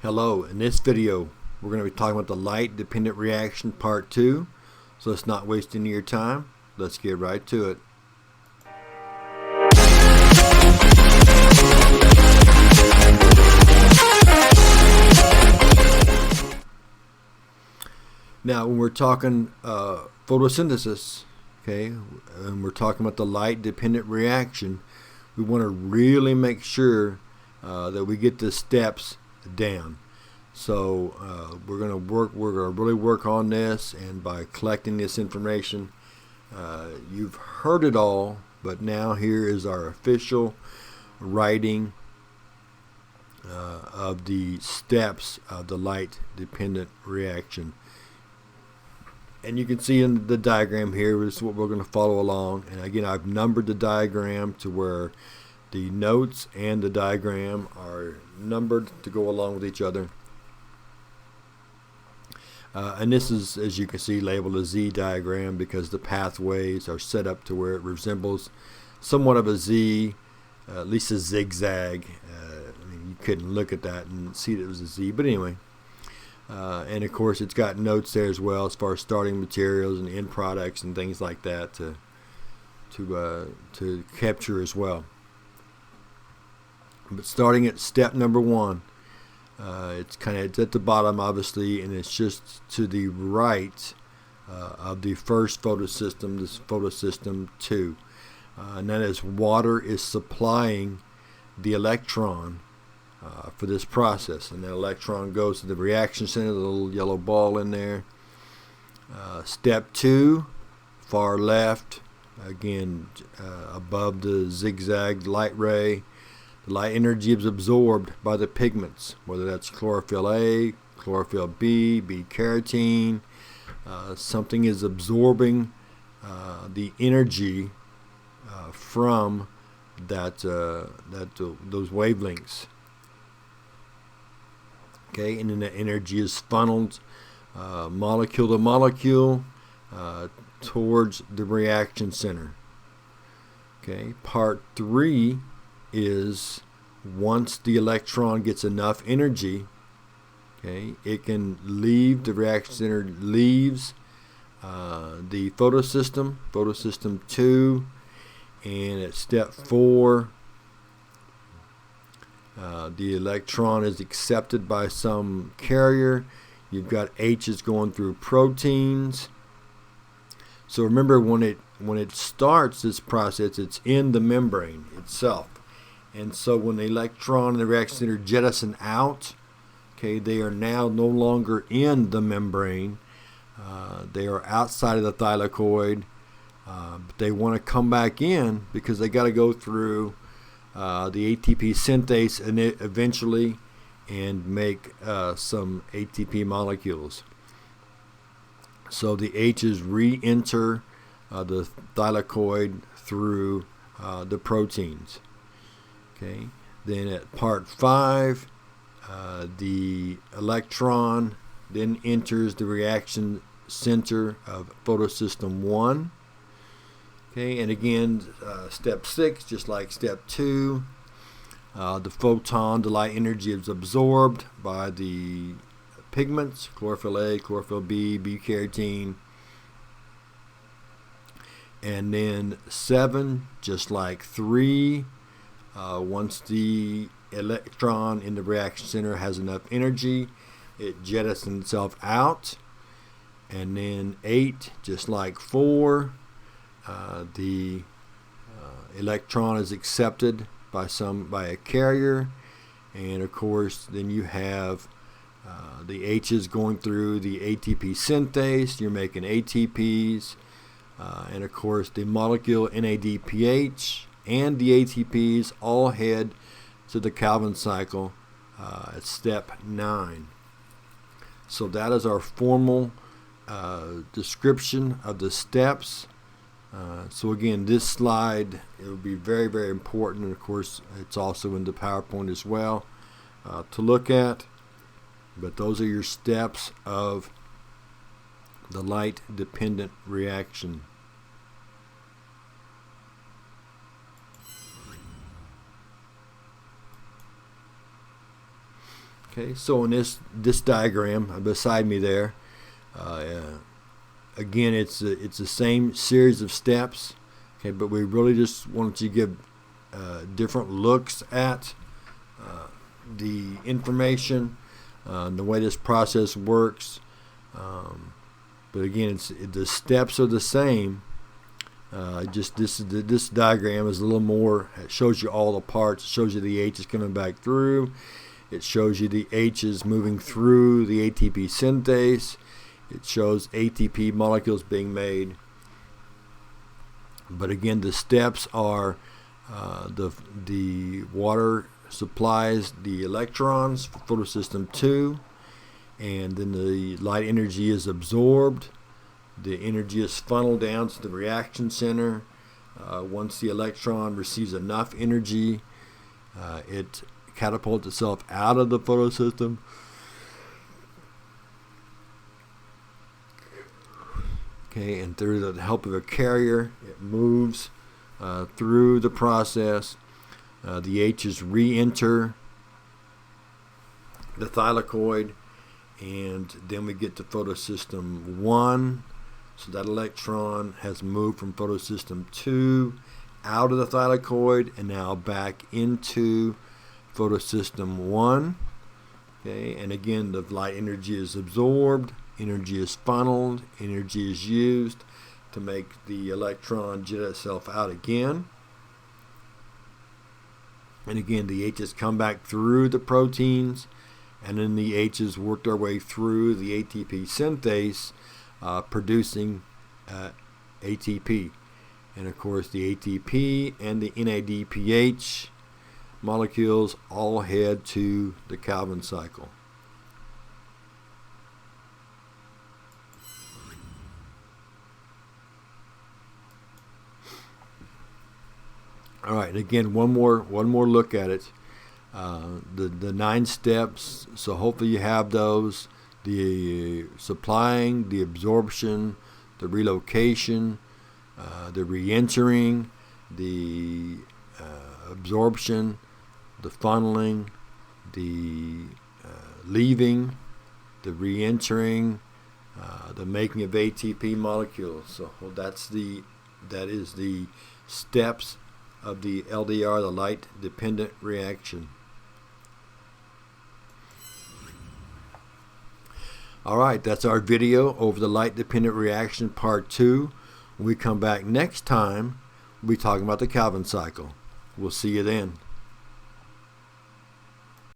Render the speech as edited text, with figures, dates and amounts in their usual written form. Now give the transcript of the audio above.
Hello, in this video we're going to be talking about the light dependent reaction part 2. So let's not waste any of your time. Let's get right to it. Now when we're talking photosynthesis, okay, and we're talking about the light dependent reaction, we want to really make sure that we get the steps down. So we're going to really work on this, and by collecting this information, you've heard it all, but now here is our official writing of the steps of the light dependent reaction. And you can see in the diagram here, this is what we're going to follow along. And again, I've numbered the diagram to where the notes and the diagram are numbered to go along with each other. And this is, as you can see, labeled a Z diagram because the pathways are set up to where it resembles somewhat of a Z, at least a zigzag. I mean, you couldn't look at that and see that it was a Z, but anyway. And of course, it's got notes there as well as far as starting materials and end products and things like that to capture as well. But starting at step number 1, it's at the bottom, obviously, and it's just to the right of the first photosystem, this photosystem 2. And that is, water is supplying the electron for this process, and that electron goes to the reaction center, the little yellow ball in there. Step 2, far left, again above the zigzag light ray, the light energy is absorbed by the pigments, whether that's chlorophyll A, chlorophyll B, B-carotene. Something is absorbing the energy from those wavelengths. Okay, and then the energy is funneled molecule to molecule towards the reaction center. Okay, part 3 is once the electron gets enough energy, okay, it can leave the reaction center, leaves the photosystem 2, and at step 4, the electron is accepted by some carrier. You've got H's going through proteins. So remember, when it starts this process, it's in the membrane itself. And so when the electron and the reaction center jettison out, okay, they are now no longer in the membrane. They are outside of the thylakoid. But they want to come back in because they got to go through the ATP synthase and eventually and make some ATP molecules. So the H's re-enter the thylakoid through the proteins. Okay. Then at part 5, the electron then enters the reaction center of photosystem 1. Okay, and again, step 6, just like step 2, the photon, the light energy, is absorbed by the pigments, chlorophyll A, chlorophyll B, B-carotene. And then 7, just like 3, once the electron in the reaction center has enough energy, it jettisons itself out. And then 8, just like 4, the electron is accepted by a carrier, and of course then you have the H's going through the ATP synthase. You're making ATPs, and of course the molecule NADPH and the ATPs all head to the Calvin cycle at step 9. So that is our formal description of the steps. So again, this slide, it will be very, very important, and of course it's also in the PowerPoint as well to look at. But those are your steps of the light dependent reaction. Okay, so in this diagram beside me there, again, it's the same series of steps. Okay, but we really just wanted to give different looks at the information, the way this process works. But again, the steps are the same. Just this diagram is a little more. It shows you all the parts. It shows you the H's coming back through. It shows you the H's moving through the ATP synthase. It shows ATP molecules being made. But again, the steps are the water supplies the electrons for photosystem 2, and then the light energy is absorbed. The energy is funneled down to the reaction center. Once the electron receives enough energy, it catapults itself out of the photosystem. Okay, and through the help of a carrier, it moves through the process. The H's re-enter the thylakoid, and then we get to photosystem 1. So that electron has moved from photosystem 2 out of the thylakoid and now back into photosystem 1. Okay, and again, the light energy is absorbed, energy is funneled, energy is used to make the electron jet itself out again. And again, the H's come back through the proteins, and then the H's work their way through the ATP synthase, producing ATP. And of course, the ATP and the NADPH molecules all head to the Calvin cycle. All right, and again, one more look at it. The 9 steps. So hopefully you have those: the supplying, the absorption, the relocation, the re-entering, the absorption, the funneling, the leaving, the re-entering, the making of ATP molecules. So that is the steps of the LDR, the light dependent reaction. Alright, that's our video over the light dependent reaction part 2. When we come back next time, we'll be talking about the Calvin cycle. We'll see you then.